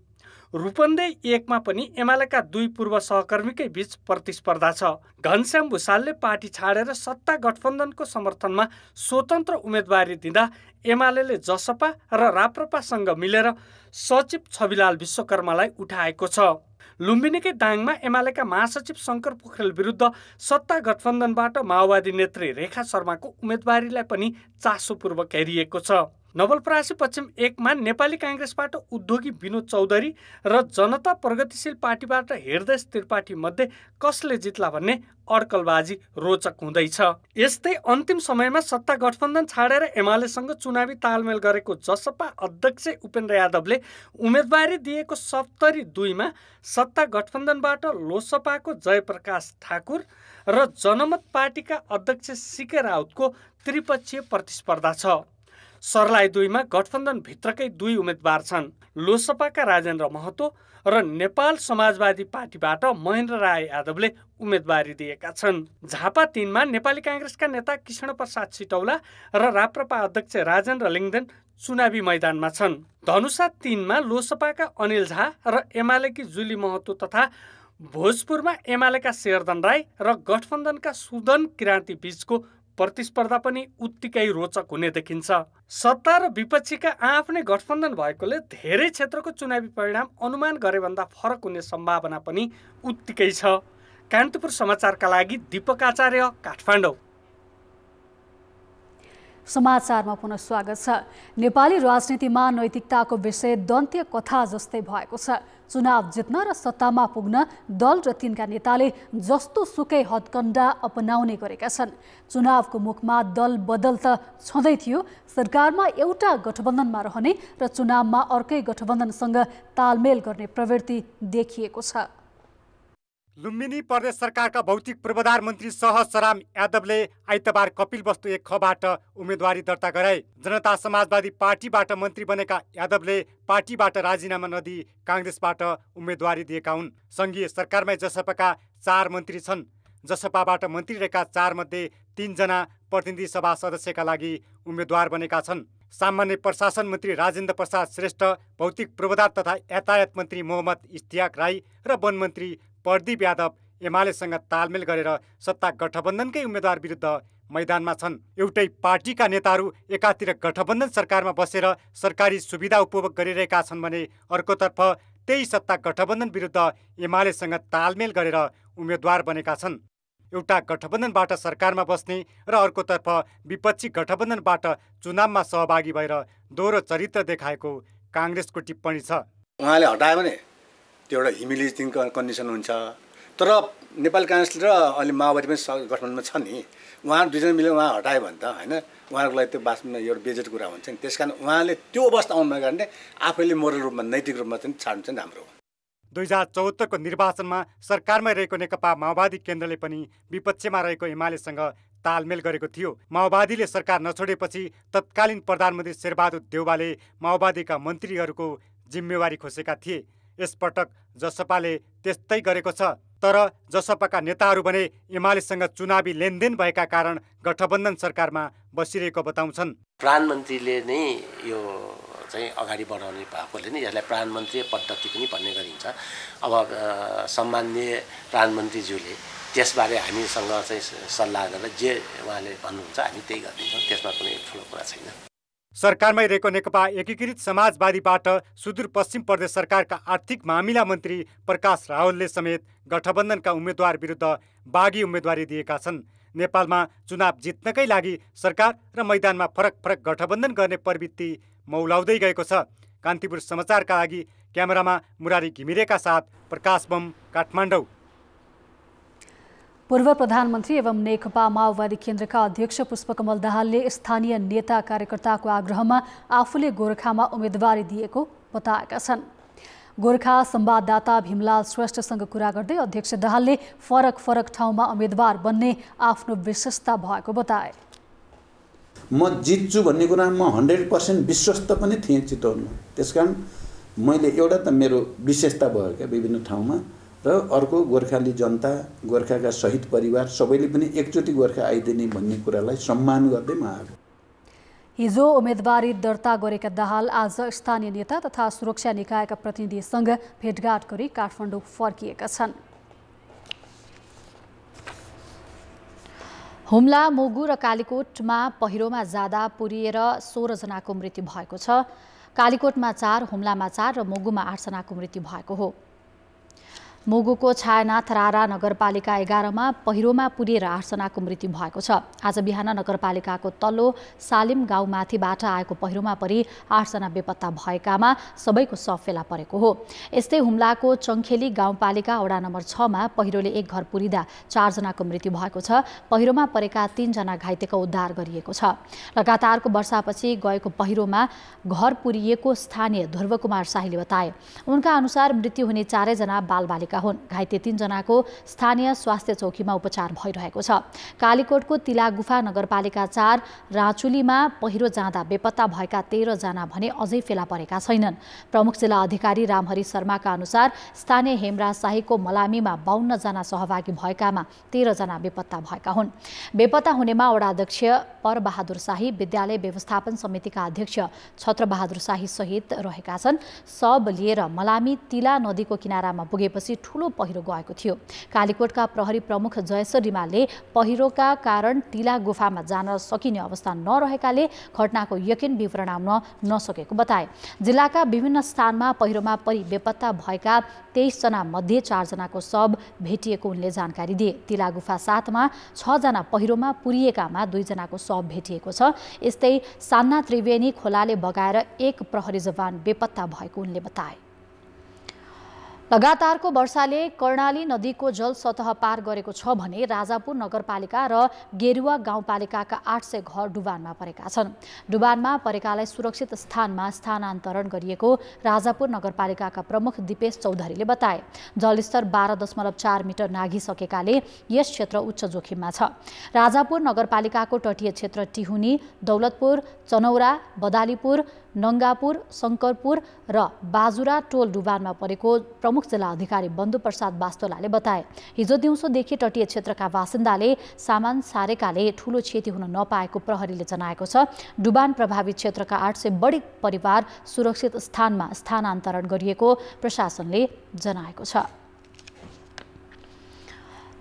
रूपन्देही 1 मा पनि एमालेका दुई पूर्व सहकर्मीकै बीच प्रतिस्पर्धा छ। घनश्याम भुसालले पार्टी छाडेर सत्ता गठबन्धनको समर्थनमा स्वतन्त्र उम्मेदवारी दिँदा एमालेले जसपा र राप्रपासँग मिलेर सचिव छविलाल विश्वकर्मालाई उठाएको छ। लुम्बिनीकै दाङमा एमालेका महासचिव शङ्कर पोखरेल विरुद्ध सत्ता गठबन्धनबाट माओवादी नेत्री रेखा शर्माको उम्मेदवारीलाई पनि चासोपूर्वक हेरिएको छ। नवलपरासी पश्चिम 1 मा नेपाली काङ्ग्रेसबाट उद्योगी विनोद चौधरी र जनता प्रगतिशील पार्टीबाट हृदय त्रिपाठी मध्ये कसले जित्ला भन्ने अड्कलबाजी रोचक हुँदैछ। यस्तै अन्तिम समयमा सत्ता गठबन्धन छाडेर एमालेसँग चुनावी तालमेल गरेको जसपा अध्यक्ष उपेन्द्र यादवले उम्मेदवारी दिएको सप्तरी 2 मा सत्ता गठबन्धनबाट लोसपाको जयप्रकाश ठाकुर र जनमत पार्टीका अध्यक्ष सीके राउतको त्रिपक्षीय प्रतिस्पर्धा छ। सर्लाही 2 मा गठबन्धन भित्रकै दुई उम्मेद्वार छन्। लोसपाका राजेन्द्र महतो र नेपाल समाजवादी पार्टीबाट महेन्द्र राय यादवले उम्मेदवारी दिएका छन्। झापा 3 मा नेपाली काङ्ग्रेसका नेता कृष्ण प्रसाद सिटौला र राप्रपा अध्यक्ष राजेन्द्र लिङदेन चुनावी मैदानमा छन्। धनुषा 3 मा लोसपाका अनिल झा र एमालेकी जुली महतो तथा भोजपुरमा एमालेका शेरधन राई र गठबन्धनका सुदन किराँती बीचको प्रतिस्पर्धा पनि उत्तिकै रोचक हुने देखिन्छ। सत्ता र विपक्षीका आफ्नै गठबन्धन भएकोले धेरै क्षेत्रको चुनावी परिणाम अनुमान गरेभन्दा फरक हुने सम्भावना पनि उत्तिकै छ। कान्तिपुर समाचारका लागि दीपक आचार्य, काठमाडौँ। समाचारमा पुनः स्वागत छ। नेपाली राजनीतिमा नैतिकताको विषय दन्त्य कथा जस्तै भएको छ। चुनाव जित्न र सत्तामा पुग्न दल र तिनका नेताले जस्तो सुकै हदकण्डा अपनाउने गरेका छन्। चुनावको मुखमा दल बदल त छँदै थियो, सरकारमा एउटा गठबन्धनमा रहने र चुनावमा अर्कै गठबन्धनसँग तालमेल गर्ने प्रवृत्ति देखिएको छ। लुम्बिनी प्रदेश सरकारका भौतिक पूर्वाधार मन्त्री सहसराम यादवले आइतबार कपिलवस्तु 1 खबाट उम्मेदवारी दर्ता गराए। जनता समाजवादी पार्टीबाट मन्त्री बनेका यादवले पार्टीबाट राजीनामा नदिई काङ्ग्रेसबाट उम्मेदवारी दिएका हुन्। सङ्घीय सरकारमै जसपाका 4 मन्त्री छन्। जसपाबाट मन्त्री रहेका 4 मध्ये 3 जना प्रतिनिधि सभा सदस्यका लागि उम्मेदवार बनेका छन्। सामान्य प्रशासन मन्त्री राजेन्द्र प्रसाद श्रेष्ठ, भौतिक पूर्वाधार तथा यातायात मन्त्री मोहम्मद इस्तियाक राई र वन मन्त्री प्रदीप यादव एमालेसँग तालमेल गरेर सत्ता गठबन्धनकै उम्मेदवार विरुद्ध मैदानमा छन्। एउटै पार्टीका नेताहरू एकातिर गठबन्धन सरकारमा बसेर सरकारी सुविधा उपभोग गरिरहेका छन् भने अर्कोतर्फ त्यही सत्ता गठबन्धन विरुद्ध एमालेसँग तालमेल गरेर उम्मेदवार बनेका छन्। एउटा गठबन्धनबाट सरकारमा बस्ने र अर्कोतर्फ विपक्षी गठबन्धनबाट चुनावमा सहभागी भएर दोहोरो चरित्र देखाएको काङ्ग्रेसको टिप्पणी छ। उहाँले हटायो भने त्यो एउटा ह्युमिलिएटिङ कन्डिसन हुन्छ। तर नेपाली काङ्ग्रेस र अहिले माओवादी पनि गठबन्धनमा छ नि, उहाँहरू दुईजना मिलेर उहाँ हटायो भने त होइन उहाँहरूको लागि त्यो वास्तवमा एउटा बेजेट कुरा हुन्छ नि। त्यस कारण उहाँले त्यो अवस्था आउनु नगर्ने आफैले मोरल रूपमा नैतिक रूपमा चाहिँ छाड्नु चाहिँ राम्रो हो। 2074 को निर्वाचनमा सरकारमा रहेको नेकपा माओवादी केन्द्रले पनि विपक्षमा रहेको एमालेसँग तालमेल गरेको थियो। माओवादीले सरकार नछोडेपछि तत्कालीन प्रधानमन्त्री शेरबहादुर देउवाले माओवादीका मन्त्रीहरूको जिम्मेवारी खोसेका थिए। यसपटक जसपाले त्यस्तै गरेको छ। तर जसपाका नेताहरू भने एमालेसँग चुनावी लेनदेन भएका कारण गठबन्धन सरकारमा बसिरहेको बताउँछन्। प्रधानमन्त्रीले नै यो चाहिँ अगाडि बढाउने भएकोले नै यसलाई प्रधानमन्त्री पद्धति पनि भन्ने गरिन्छ। अब सम्माननीय प्रधानमन्त्रीज्यूले त्यसबारे हामीसँग चाहिँ सल्लाह गरेर जे उहाँले भन्नुहुन्छ हामी त्यही गरिदिन्छौँ, त्यसमा कुनै ठुलो कुरा छैन। सरकारमै रहेको नेकपा एकीकृत समाजवादीबाट सुदूरपश्चिम प्रदेश सरकारका आर्थिक मामिला मन्त्री प्रकाश रावलले समेत गठबन्धनका उम्मेदवार विरुद्ध बागी उम्मेदवारी दिएका छन्। नेपालमा चुनाव जित्नकै लागि सरकार र मैदानमा फरक फरक गठबन्धन गर्ने प्रवृत्ति मौलाउँदै गएको छ। कान्तिपुर समाचारका लागि क्यामेरामा मुरारी घिमिरेका साथ प्रकाश बम, काठमाडौँ। पूर्व प्रधानमन्त्री एवं नेकपा माओवादी केन्द्रका अध्यक्ष पुष्पकमल दाहालले स्थानीय नेता कार्यकर्ताको आग्रहमा आफूले गोरखामा उम्मेदवारी दिएको बताएका छन्। गोरखा संवाददाता भीमलाल श्रेष्ठसँग कुरा गर्दै अध्यक्ष दाहालले फरक फरक ठाउँमा उम्मेदवार बन्ने आफ्नो विशेषता भएको बताए। म जित्छु भन्ने कुरा म 100% विश्वस्त पनि थिएँ चितवनमा। त्यसकारण मैले एउटा त मेरो विशेषता भयो क्या विभिन्न ठाउँमा, र अर्को गोर्खाली जनता, गोर्खाका शहीद परिवार सबैले पनि एकचोटि गोर्खा आइदिने भन्ने कुरालाई सम्मान गर्दै म आएको। हिजो उम्मेदवारी दर्ता गरेका दाहाल आज स्थानीय नेता तथा सुरक्षा निकायका प्रतिनिधिसँग भेटघाट गरी काठमाडौँ फर्किएका छन्। हुम्ला, मुगु र कालीकोटमा पहिरोमा जाँदा पुरिएर 16 जनाको मृत्यु भएको छ। कालीकोटमा 4, हुम्लामा 4 र मुगुमा 8 जनाको मृत्यु भएको हो। मुगुको छायानाथ रारा नगरपालिका 11 मा पहिरोमा पुरिएर 8 जनाको मृत्यु भएको छ। आज बिहान नगरपालिकाको तल्लो सालिम गाउँमाथिबाट आएको पहिरोमा परि 8 जना बेपत्ता भएकामा सबैको शव फेला परेको हो। यस्तै हुम्लाको चङ्खेली गाउँपालिका वडा नम्बर 6 मा पहिरोले एक घर पुरिँदा 4 जनाको मृत्यु भएको छ। पहिरोमा परेका 3 जना घाइतेको उद्धार गरिएको छ। लगातारको वर्षापछि गएको पहिरोमा घर पुरिएको स्थानीय ध्रुवकुमार शाहीले बताए। उनका अनुसार मृत्यु हुने 4 जना बालबालिका हुन्। घाइते 3 जनाको स्थानीय स्वास्थ्य चौकीमा उपचार भइरहेको छ। कालीकोटको तिलागुफा नगरपालिका 4 राचुलीमा पहिरो जाँदा बेपत्ता भएका 13 जना भने अझै फेला परेका छैनन्। प्रमुख जिल्ला अधिकारी रामहरि शर्माका अनुसार स्थानीय हेमराज शाहीको मलामीमा 52 जना सहभागी भएकामा 13 जना बेपत्ता भएका हुन्। बेपत्ता हुनेमा वडा अध्यक्ष परबहादुर शाही, विद्यालय व्यवस्थापन समितिका अध्यक्ष छत्रबहादुर शाही सहित रहेका छन्। सब लिएर मलामी तिला नदीको किनारामा पुगेपछि ठूलो पहिरो गएको थियो। कालीकोटका प्रहरी प्रमुख जयेश्वर रिमालले पहिरोका कारण तिला गुफामा जान सकिने अवस्था नरहेकाले घटनाको यकिन विवरण आउन नसकेको बताए। जिल्लाका विभिन्न स्थानमा पहिरोमा परि बेपत्ता भएका 23 जना मध्ये 4 जनाको शव भेटिएको उनले जानकारी दिए। तिला गुफा 7 मा 6 जना पहिरोमा पुरिएकामा 2 जनाको शव भेटिएको छ। यस्तै सान्ना त्रिवेणी खोलाले बगाएर 1 प्रहरी जवान बेपत्ता भएको उनले बताए। लगातारको वर्षाले कर्णाली नदीको जल सतह पार गरेको छ भने राजापुर नगरपालिका र गेरुवा गाउँपालिकाका 800 घर डुबानमा परेका छन्। डुबानमा परेकालाई सुरक्षित स्थानमा स्थानान्तरण गरिएको राजापुर नगरपालिकाका प्रमुख दिपेश चौधरीले बताए। जलस्तर 12.4 मिटर नाघिसकेकाले यस क्षेत्र उच्च जोखिममा छ। राजापुर नगरपालिकाको तटीय क्षेत्र टिहुनी, दौलतपुर, चनौरा, बदालीपुर, नङ्गापुर, शङ्करपुर र बाजुरा टोल डुबानमा परेको प्रमुख जिल्ला अधिकारी बन्धु प्रसाद वास्तोलाले बताए। हिजो दिउँसोदेखि तटीय क्षेत्रका बासिन्दाले सामान सारेकाले ठूलो क्षति हुन नपाएको प्रहरीले जनाएको छ। डुबान प्रभावित क्षेत्रका 800 बढी परिवार सुरक्षित स्थानमा स्थानान्तरण गरिएको प्रशासनले जनाएको छ।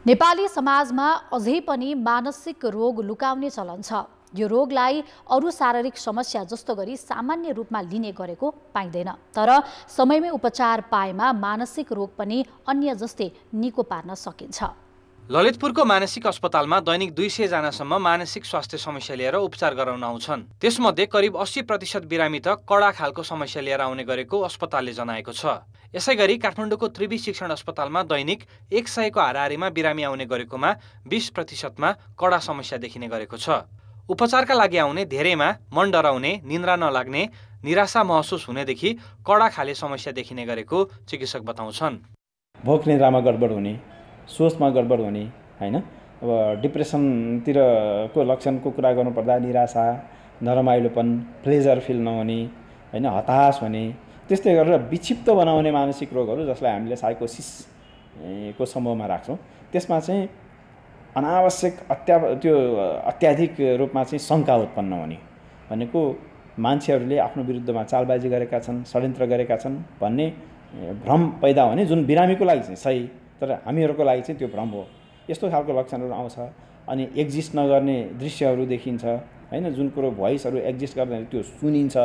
नेपाली समाजमा अझै पनि मानसिक रोग लुकाउने चलन छ। यो रोगलाई अरू शारीरिक समस्या जस्तो गरी सामान्य रूपमा लिने गरेको पाइँदैन। तर समयमै उपचार पाएमा मानसिक रोग पनि अन्य जस्तै निको पार्न सकिन्छ। ललितपुरको मानसिक अस्पतालमा दैनिक 200 जनासम्म मानसिक स्वास्थ्य समस्या लिएर उपचार गराउन आउँछन्। त्यसमध्ये करिब 80% बिरामी त कडा खालको समस्या लिएर आउने गरेको अस्पतालले जनाएको छ। यसैगरी काठमाडौँको त्रिवी शिक्षण अस्पतालमा दैनिक 100 को हाराहारीमा बिरामी आउने गरेकोमा 20%मा कडा समस्या देखिने गरेको छ। उपचारका लागि आउने धेरैमा मन डराउने, निन्द्रा नलाग्ने, निराशा महसुस हुनेदेखि कडा खाले समस्या देखिने गरेको चिकित्सक बताउँछन्। भोक निद्रामा गडबड हुने, सोचमा गडबड हुने, हैन, अब डिप्रेसनतिरको लक्षणको कुरा गर्नुपर्दा निराशा, नरमाइलोपन, प्लेजर फिल नहुने, हैन, हताश हुने, त्यस्तै गरेर विक्षिप्त बनाउने मानसिक रोगहरू जसलाई हामीले साइकोसिसको समूहमा राख्छौँ। त्यसमा चाहिँ अनावश्यक अत्याधिक रूपमा चाहिँ शङ्का उत्पन्न हुने भनेको मान्छेहरूले आफ्नो विरुद्धमा चालबाजी गरेका छन्, षड्यन्त्र गरेका छन् भन्ने भ्रम पैदा हुने, जुन बिरामीको लागि चाहिँ सही तर हामीहरूको लागि चाहिँ त्यो भ्रम हो। यस्तो खालको लक्षणहरू आउँछ। अनि एक्जिस्ट नगर्ने दृश्यहरू देखिन्छ, हैन, जुन कुरो भोइसहरू एक्जिस्ट गर्दैन त्यो सुनिन्छ।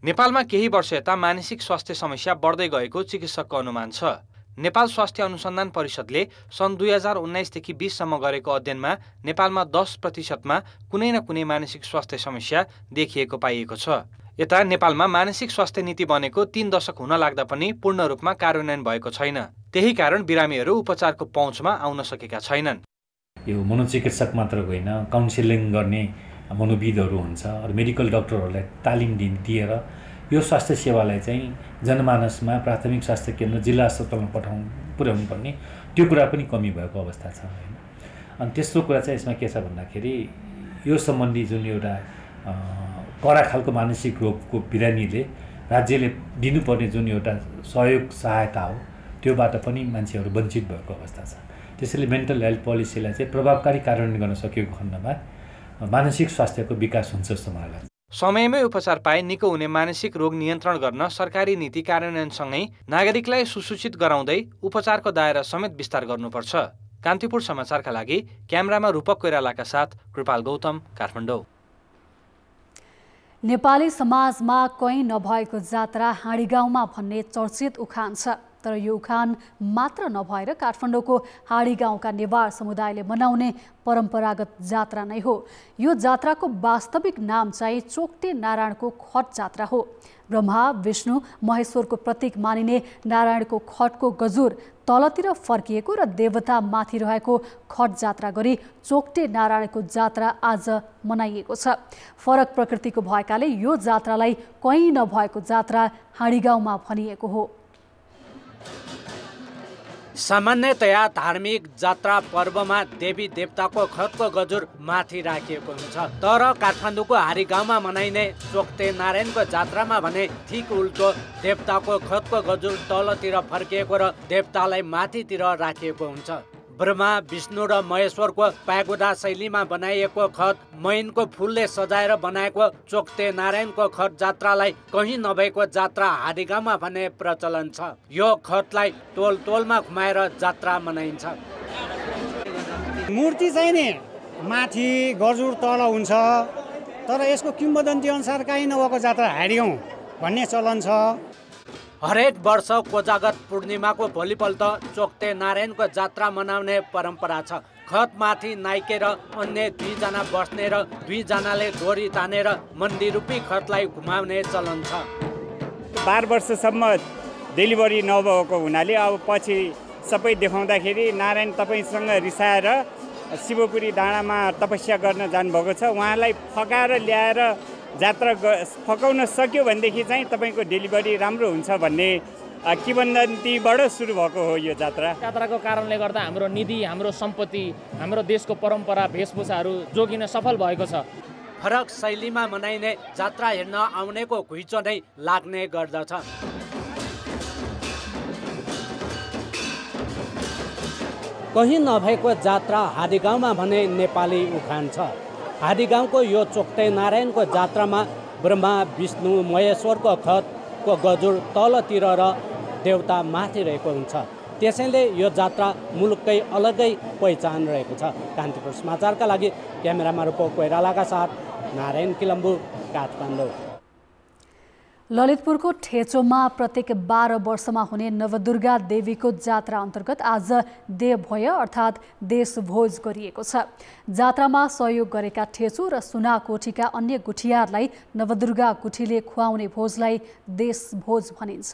नेपालमा केही वर्ष यता मानसिक स्वास्थ्य समस्या बढ्दै गएको चिकित्सकको अनुमान छ। नेपाल स्वास्थ्य अनुसन्धान परिषदले सन् 2019 देखि 20 सम्म गरेको अध्ययनमा नेपालमा 10%मा कुनै न कुनै मानसिक स्वास्थ्य समस्या देखिएको पाइएको छ। यता नेपालमा मानसिक स्वास्थ्य नीति बनेको 3 दशक हुन लाग्दा पनि पूर्ण रूपमा कार्यान्वयन भएको छैन। त्यही कारण बिरामीहरू उपचारको पहुँचमा आउन सकेका छैनन्। यो मनोचिकित्सक मात्र होइन, काउन्सिलिङ गर्ने मनोविदहरू हुन्छ, अरू मेडिकल डक्टरहरूलाई तालिम दिएर यो स्वास्थ्य सेवालाई चाहिँ जनमानसमा प्राथमिक स्वास्थ्य केन्द्र, जिल्ला अस्पतालमा पुर्याउनु पर्ने त्यो कुरा पनि कमी भएको अवस्था छ, हैन। अनि त्यस्तो कुरा चाहिँ यसमा के छ भन्दाखेरि यो सम्बन्धी जुन एउटा कडा खालको मानसिक रोगको बिरामीले राज्यले दिनुपर्ने जुन एउटा सहयोग सहायता हो त्योबाट पनि मान्छेहरू वञ्चित भएको अवस्था छ। त्यसैले मेन्टल हेल्थ पोलिसीलाई चाहिँ प्रभावकारी कार्यान्वयन गर्न सकेको खण्डमा मानसिक स्वास्थ्यको विकास हुन्छ जस्तो मलाई लाग्छ। समयमै उपचार पाए निको हुने मानसिक रोग नियन्त्रण गर्न सरकारी नीति कार्यान्वयनसँगै नागरिकलाई सुसूचित गराउँदै उपचारको दायरा समेत विस्तार गर्नुपर्छ। कान्तिपुर समाचारका लागि क्यामेरामा रूपक कोइरालाका साथ कृपाल गौतम, काठमाडौँ। नेपाली समाजमा कहीँ नभएको जात्रा हाँडीगाउँमा भन्ने चर्चित उखान छ। तर यो उखान मात्र नभएर काठमाडौँको हाँडीगाउँका नेवार समुदायले मनाउने परम्परागत जात्रा नै हो। यो जात्राको वास्तविक नाम चाहिँ चोकटे नारायणको खट जात्रा हो। ब्रह्मा, विष्णु, महेश्वरको प्रतीक मानिने नारायणको खटको गजुर तलतिर फर्किएको र देवता माथि रहेको खट जात्रा गरी चोकटे नारायणको जात्रा आज मनाइएको छ। फरक प्रकृतिको भएकाले यो जात्रालाई कहीँ नभएको जात्रा हाँडीगाउँमा भनिएको हो। सामान्यतया धार्मिक जात्रा पर्वमा देवी देवताको खतको गजुर माथि राखिएको हुन्छ। तर काठमाडौँको हाँडीगाउँमा मनाइने चोकटे नारायणको जात्रामा भने ठिक उल्टो, देवताको खतको गजुर तलतिर फर्किएको र देवतालाई माथितिर राखिएको हुन्छ। ब्रह्मा, विष्णु र महेश्वरको प्यागोडा शैलीमा बनाइएको खत, मैनको फुलले सजाएर बनाएको चोकटे नारायणको खत जात्रालाई कहीँ नभएको जात्रा हाँडीगाउँमा भन्ने प्रचलन छ। यो खतलाई टोल टोलमा घुमाएर जात्रा मनाइन्छ। मूर्ति चाहिँ नि माथि गजुर तल हुन्छ, तर यसको किम्वदन्ती अनुसार कहीँ नभएको जात्रा हाँडीगाउँ भन्ने चलन छ। हरेक वर्ष कोजागत पूर्णिमाको भोलिपल्ट चोकटे नारायणको जात्रा मनाउने परम्परा छ। खतमाथि नाइके र अन्य 2 जना बस्ने र 2 जनाले डोरी तानेर मन्दिरूपी खतलाई घुमाउने चलन छ। 12 वर्षसम्म डेलिभरी नभएको हुनाले अब पछि सबै देखाउँदाखेरि नारायण तपाईँसँग रिसाएर शिवपुरी डाँडामा तपस्या गर्न जानुभएको छ। उहाँलाई फकाएर ल्याएर जात्रा फकाउन सक्यो भनेदेखि चाहिँ तपाईँको डेलिभरी राम्रो हुन्छ भन्ने किंवदन्तीबाट सुरु भएको हो यो जात्रा। यात्राको कारणले गर्दा हाम्रो निधि, हाम्रो सम्पत्ति, हाम्रो देशको परम्परा, वेशभूषाहरू जोगिन सफल भएको छ। फरक शैलीमा मनाइने जात्रा हेर्न आउनेको घुइँचो नै लाग्ने गर्दछ। कहीँ नभएको जात्रा हादीगाउँमा भने नेपाली उखान छ। हादीगाउँको यो चोक्टे नारायणको जात्रामा ब्रह्मा, विष्णु, महेश्वरको खतको गजुर तलतिर र देवता माथि रहेको हुन्छ। त्यसैले यो जात्रा मुलुककै अलग्गै पहिचान रहेको छ। कान्तिपुर समाचारका लागि क्यामेरामा रूपो कोइरालाका साथ नारायण किलम्बु, काठमाडौँ। ललितपुरको ठेचोमा प्रत्येक 12 वर्षमा हुने नवदुर्गा देवीको जात्रा अन्तर्गत आज देवभोज अर्थात् देशभोज गरिएको छ। जात्रामा सहयोग गरेका ठेचो र सुनाकोठीका अन्य गुठियारलाई नवदुर्गा गुठीले खुवाउने भोजलाई देशभोज भनिन्छ।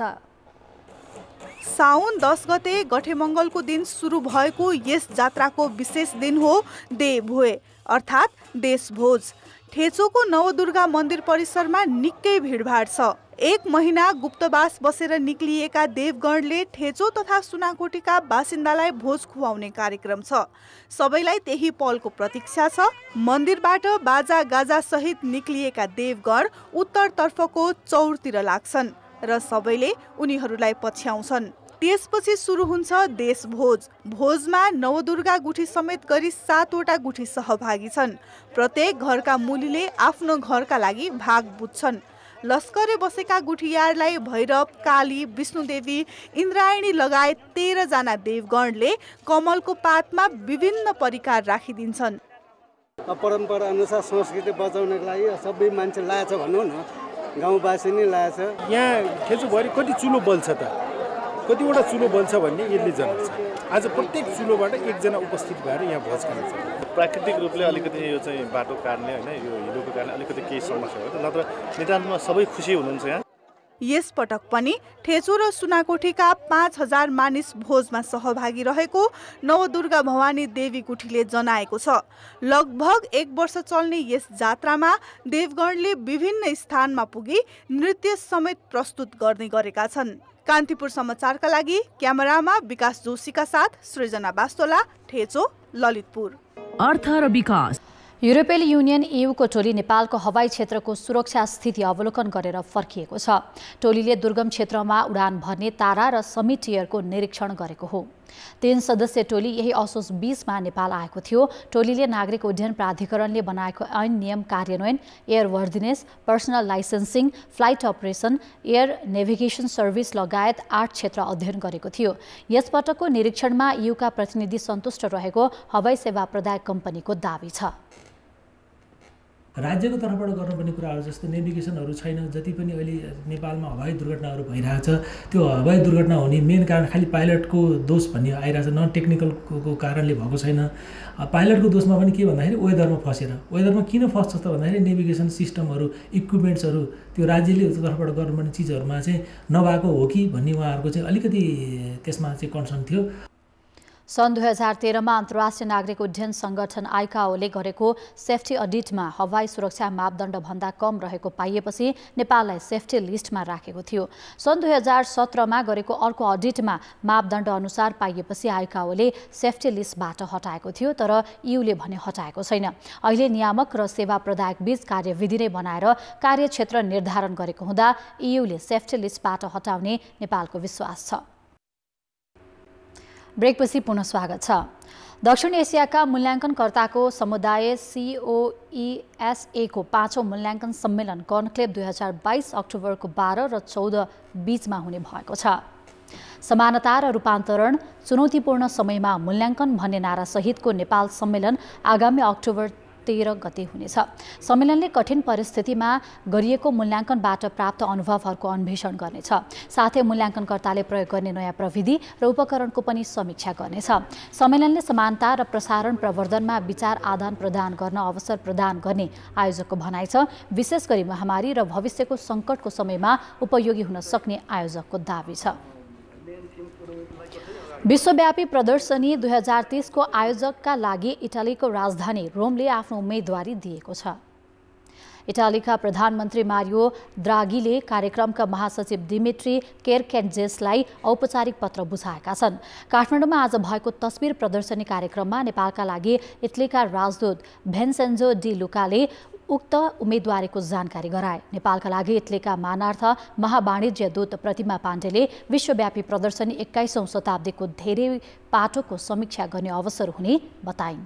साउन 10 गते गठेमङ्गलको दिन सुरु भएको यस जात्राको विशेष दिन हो देवभोज अर्थात् देशभोज। ठेचोको नवदुर्गा मन्दिर परिसरमा निकै भिडभाड छ। 1 महिना गुप्तवास बसेर निक्लिएका देवगणले ठेचो तथा सुनाकोटीका बासिन्दालाई भोज खुवाउने कार्यक्रम छ। सबैलाई त्यही पलको प्रतीक्षा छ। मन्दिरबाट बाजा गाजा सहित निक्लिएका देवगण उत्तरतर्फको चौरतिर लाग्छन् र सबैले उनीहरूलाई पछ्याउँछन्। त्यसपछि सुरु हुन्छ देशभोज। भोजमा नवदुर्गा गुठी समेत गरी 7 वटा गुठी सहभागी छन्। प्रत्येक घरका मुलीले आफ्नो घरका लागि भाग बुझ्छन्। लस्करे बसेका गुठियारलाई भैरव, काली, विष्णुदेवी, इन्द्रायणी लगायत 13 जना देवगणले कमलको पातमा विभिन्न परिकार राखिदिन्छन्। परम्परा अनुसार संस्कृति बचाउनको लागि सबै मान्छे लाएछ भनौँ न, गाउँवासी नै लाएछ। यहाँ ठेचोभरि कति चुलो बल्छ त, कतिवटा चुलो बल्छ भन्ने यसले जनाउँछ। आज प्रत्येक चुलोबाट एकजना उपस्थित भएर यहाँ भोज खान्छ। प्राकृतिक रूपले अलिकति यो चाहिँ बाटो काट्ने होइन, यो हिलोको कारणले अलिकति केही समस्या हो, नत्र नितान्तमा सबै खुसी हुनुहुन्छ यहाँ। यस पटक पनि ठेचो र सुनाकोठीका 5000 मानिस भोजमा सहभागी रहेको नवदुर्गा भवानी देवी गुठीले जनाएको छ। लगभग 1 वर्ष चल्ने यस जात्रामा देवगणले विभिन्न स्थानमा पुगी नृत्य समेत प्रस्तुत गर्ने गरेका छन्। कान्तिपुर समाचारका लागि क्यामेरामा विकास जोशीका साथ सृजना बास्तोला, ठेचो, ललितपुर। अर्थ र विकास। युरोपेली युनियन EUको टोली नेपालको हवाई क्षेत्रको सुरक्षा स्थिति अवलोकन गरेर फर्किएको छ। टोलीले दुर्गम क्षेत्रमा उडान भर्ने तारा र समिट टियरको निरीक्षण गरेको हो। 3 सदस्यीय टोली यही असोज 20 मा नेपाल आएको थियो। टोलीले नागरिक उड्डयन प्राधिकरणले बनाएको ऐन नियम कार्यान्वयन, air worthiness, personal licensing, flight operation, air navigation service लगायत 8 क्षेत्र अध्ययन गरेको थियो। यसपटकको निरीक्षणमा EUका प्रतिनिधि सन्तुष्ट रहेको हवाई सेवा प्रदायक कम्पनीको दाबी छ। राज्यको तर्फबाट गर्नुपर्ने कुराहरू जस्तो नेभिगेसनहरू छैन। जति पनि अहिले नेपालमा हवाई दुर्घटनाहरू भइरहेको छ, त्यो हवाई दुर्घटना हुने मेन कारण खालि पाइलटको दोष भन्ने आइरहेको छ, नन टेक्निकलको कारणले भएको छैन। पाइलटको दोषमा पनि के भन्दाखेरि वेदरमा फसेर, वेदरमा किन फस्छ त भन्दाखेरि नेभिगेसन सिस्टमहरू, इक्विपमेन्ट्सहरू त्यो राज्यले तर्फबाट गर्नुपर्ने चिजहरूमा चाहिँ नभएको हो कि भन्ने उहाँहरूको चाहिँ अलिकति त्यसमा चाहिँ कन्सर्न थियो। सन् 2013 मा अन्तर्राष्ट्रिय नागरिक उड्डयन संगठन आइकाओले गरेको सेफ्टी अडिटमा हवाई सुरक्षा मापदण्ड भन्दा कम रहेको पाइएपछि नेपाललाई सेफ्टी लिस्टमा राखेको थियो। सन् 2017 मा गरेको अर्को अडिटमा मापदण्ड अनुसार पाइएपछि आइकाओले सेफ्टी लिस्टबाट हटाएको थियो, तर EUले भने हटाएको छैन। अहिले नियामक र सेवा प्रदायक बीच कार्यविधि नै बनाएर कार्यक्षेत्र निर्धारण गरेको हुँदा EUले सेफ्टी लिस्टबाट हटाउने नेपालको विश्वास छ। ब्रेकपछि पुनः स्वागत छ। दक्षिण एसियाका मूल्याङ्कनकर्ताको समुदाय COESA को 5औं मूल्याङ्कन सम्मेलन कन्क्लेभ 2022 अक्टोबरको 12 र 14 बीचमा हुने भएको छ। समानता र रूपान्तरण, चुनौतीपूर्ण समयमा मूल्याङ्कन भन्ने नारा सहितको नेपाल सम्मेलन आगामी अक्टोबर 13 गते हुनेछ। सम्मेलनले कठिन परिस्थितिमा गरिएको मूल्याङ्कनबाट प्राप्त अनुभवहरूको अन्वेषण गर्नेछ। साथै मूल्याङ्कनकर्ताले प्रयोग गर्ने नयाँ प्रविधि र उपकरणको पनि समीक्षा गर्नेछ। सम्मेलनले समानता र प्रसारण प्रवर्धनमा विचार आदान प्रदान गर्न अवसर प्रदान गर्ने आयोजकको भनाइ छ। विशेष गरी महामारी र भविष्यको सङ्कटको समयमा उपयोगी हुन सक्ने आयोजकको दाबी छ। विश्वव्यापी प्रदर्शनी 2030 को आयोजकका लागि इटालीको राजधानी रोमले आफ्नो उम्मेदवारी दिएको छ। इटालीका प्रधानमन्त्री मारियो द्रागीले कार्यक्रमका महासचिव दिमित्री केरकेन्जेसलाई औपचारिक पत्र बुझाएका छन्। काठमाडौँमा आज भएको तस्बिर प्रदर्शनी कार्यक्रममा नेपालका लागि इटलीका राजदूत भेन्सेन्जो डी लुकाले उक्त उम्मेदवारीको जानकारी गराए। नेपालका लागि इटलीका मानार्थ महावाणिज्य दूत प्रतिमा पाण्डेले विश्वव्यापी प्रदर्शनी 21औं शताब्दीको धेरै पाटोको समीक्षा गर्ने अवसर हुने बताइन्।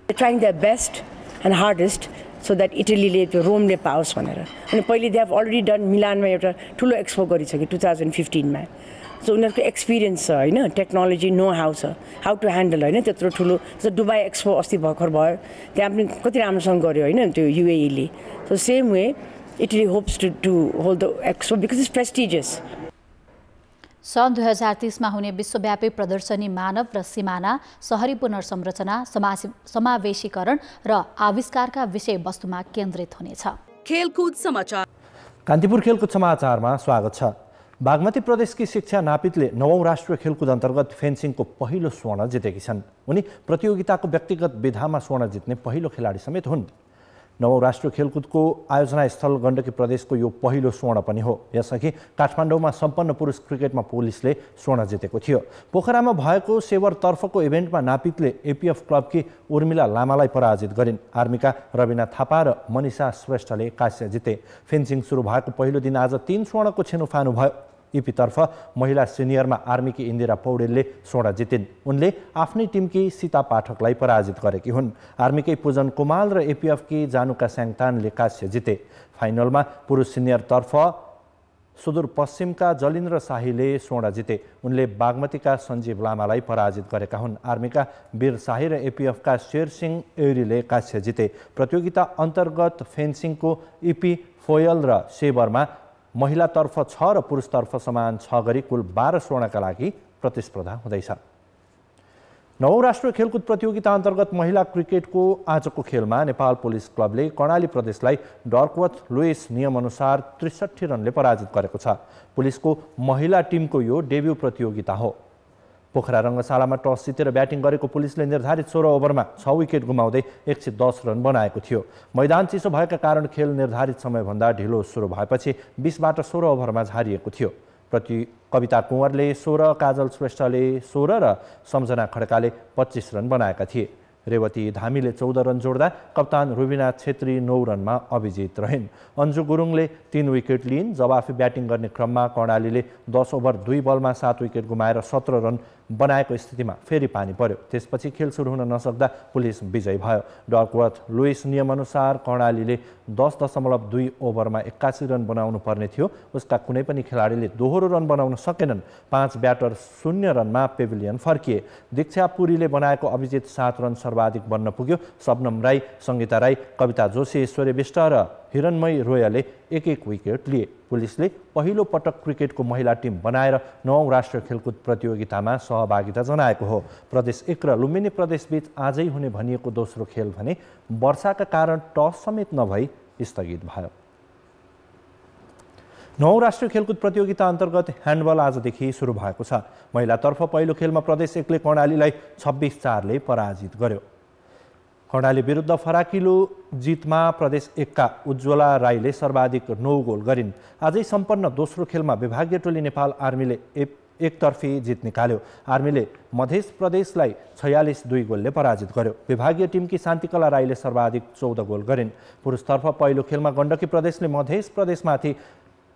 Trying their best and hardest so that इटलीले त्यो रोमले पाओस् भनेर। अनि पहिले दे हेभ अलरेडी डन मिलानमा एउटा ठुलो एक्सपो गरिसक्यो 2015 मा। सो उनीहरूको एक्सपिरियन्स छ हैन, टेक्नोलोजी नो हाउ छ, हाउ टु ह्यान्डल हैन त्यत्रो ठुलो। जस्तो दुबई एक्सपो अस्ति भर्खर भयो, त्यहाँ पनि कति राम्रोसँग गर्यो हैन त्यो युएईले। So same way Italy hopes to hold the expo because it's prestigious. सन् 2030 मा हुने विश्वव्यापी प्रदर्शनी मानव र सिमाना, शहरी पुनर्संरचना, समावेशीकरण र आविष्कारका विषयवस्तुमा केन्द्रित हुनेछ। खेलकुद समाचार। कान्तिपुर खेलकुद समाचारमा स्वागत छ। बागमती प्रदेशकी शिक्षा नापितले 9औं राष्ट्रिय खेलकुद अन्तर्गत फेन्सिङको पहिलो स्वर्ण जितेकी छन्। उनी प्रतियोगिताको व्यक्तिगत विधामा स्वर्ण जित्ने पहिलो खेलाडी समेत हुन्। 9औं राष्ट्रिय खेलकुदको आयोजना स्थल गण्डकी प्रदेशको यो पहिलो स्वर्ण पनि हो। यसअघि काठमाडौँमा सम्पन्न पुरुष क्रिकेटमा पुलिसले स्वर्ण जितेको थियो। पोखरामा भएको सेवरतर्फको इभेन्टमा नापितले एपीएफ क्लबकी उर्मिला लामालाई पराजित गरिन्। आर्मीका रविना थापा र मनिषा श्रेष्ठले काँस्य जिते। फेन्सिङ सुरु भएको पहिलो दिन आज 3 स्वर्णको छेनुफानु भयो। इपीतर्फ महिला सिनियरमा आर्मीकी इन्दिरा पौडेलले स्वर्ण जितिन्। उनले आफ्नै टिमकी सीता पाठकलाई पराजित गरेकी हुन्। आर्मीकै पूजन कुमाल र एपीएफकी जानुका स्याङतानले काँस्य जिते। फाइनलमा पुरुष सिनियरतर्फ सुदूरपश्चिमका जलिन्द्र शाहीले स्वर्ण जिते। उनले बागमतीका सञ्जीव लामालाई पराजित गरेका हुन्। आर्मीका वीर शाही र एपीएफका शेरसिंह एरीले काँस्य जिते। प्रतियोगिता अन्तर्गत फेन्सिङको इपी, फोयल र सेबरमा महिलातर्फ 6 र पुरुषतर्फ समान 6 गरी कुल 12 स्वर्णका लागि प्रतिस्पर्धा हुँदैछ। 9औं राष्ट्रिय खेलकुद प्रतियोगिता अन्तर्गत महिला क्रिकेटको आजको खेलमा नेपाल पुलिस क्लबले कर्णाली प्रदेशलाई डर्कवर्थ लुइस नियमअनुसार 63 रनले पराजित गरेको छ। पुलिसको महिला टिमको यो डेब्यू प्रतियोगिता हो। पोखरा रङ्गशालामा टस जितेर ब्याटिङ गरेको पुलिसले निर्धारित 16 ओभरमा 6 विकेट गुमाउँदै 110 रन बनाएको थियो। मैदान चिसो भएका कारण खेल निर्धारित समयभन्दा ढिलो सुरु भएपछि 20 बाट 16 ओभरमा झारिएको थियो। कविता कुँवरले 16, काजल श्रेष्ठले 16 र सम्झना खड्काले 25 रन बनाएका थिए। रेवती धामीले 14 रन जोड्दा कप्तान रुबिना छेत्री 9 रनमा अभिजित रहन्। अन्जु गुरुङले 3 विकेट लिइन्। जवाफी ब्याटिङ गर्ने क्रममा कर्णालीले 10 ओभर 2 बलमा 7 विकेट गुमाएर 17 रन बनाएको स्थितिमा फेरि पानी पर्यो। त्यसपछि खेल सुरु हुन नसक्दा पुलिस विजयी भयो। डर्कवर्थ लुइस नियमअनुसार कर्णालीले 10.2 ओभरमा 81 रन बनाउनु पर्ने थियो। उसका कुनै पनि खेलाडीले दोहोरो रन बनाउन सकेनन्। 5 ब्याटर 0 रनमा पेभिलियन फर्किए। दीक्षा पुरीले बनाएको अभिजित 7 रन सर्वाधिक बन्न पुग्यो। शबनम राई, सङ्गीता राई, कविता जोशी, ऐश्वर्य विष्ट र हिरणमयी रोयले 1-1 विकेट लिए। पुलिसले पहिलो पटक क्रिकेटको महिला टिम बनाएर 9औं राष्ट्रिय खेलकुद प्रतियोगितामा सहभागिता जनाएको हो। प्रदेश 1 र लुम्बिनी प्रदेशबीच आजै हुने भनिएको दोस्रो खेल भने वर्षाका कारण टस समेत नभई स्थगित भयो। 9औं राष्ट्रिय खेलकुद प्रतियोगिता अन्तर्गत ह्यान्डबल आजदेखि सुरु भएको छ। महिलातर्फ पहिलो खेलमा प्रदेश 1ले कर्णालीलाई 26-4 ले पराजित गर्यो। कर्णाली विरुद्ध फराकिलो जितमा प्रदेश 1 का उज्ज्वला राईले सर्वाधिक 9 गोल गरिन्। आजै सम्पन्न दोस्रो खेलमा विभागीय टोली नेपाल आर्मीले एकतर्फी जित निकाल्यो। आर्मीले मध्य प्रदेशलाई 46-2 गोलले पराजित गर्यो। विभागीय टिमकी शान्तिकला राईले सर्वाधिक 14 गोल गरिन्। पुरुषतर्फ पहिलो खेलमा गण्डकी प्रदेशले मध्य प्रदेशमाथि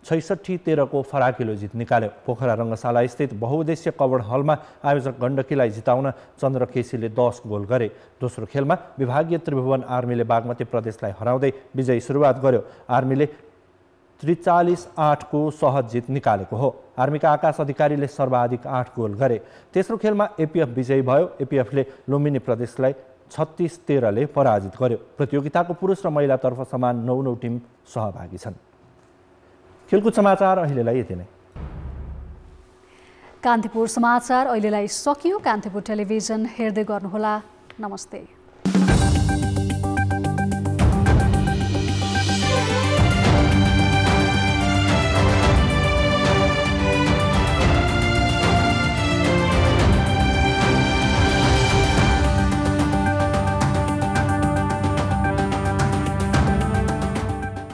66-13 को फराकिलो जित निकाल्यो। पोखरा रङ्गशाला स्थित बहुउद्देश्य कवड हलमा आयोजक गण्डकीलाई जिताउन चन्द्र केसीले 10 गोल गरे। दोस्रो खेलमा विभागीय त्रिभुवन आर्मीले बागमती प्रदेशलाई हराउँदै विजयी सुरुवात गर्यो। आर्मीले 43-8 को सहज जित निकालेको हो। आर्मीका आकाश अधिकारीले सर्वाधिक 8 गोल गरे। तेस्रो खेलमा एपीएफ विजयी भयो। एपीएफले लुम्बिनी प्रदेशलाई 36-13 ले पराजित गर्यो। प्रतियोगिताको पुरुष र महिलातर्फ समान 9 टिम सहभागी छन्। खेलकुद समाचार अहिलेलाई यति नै। कान्तिपुर समाचार अहिलेलाई सकियो। कान्तिपुर टेलिभिजन हेर्दै गर्नुहोला। नमस्ते।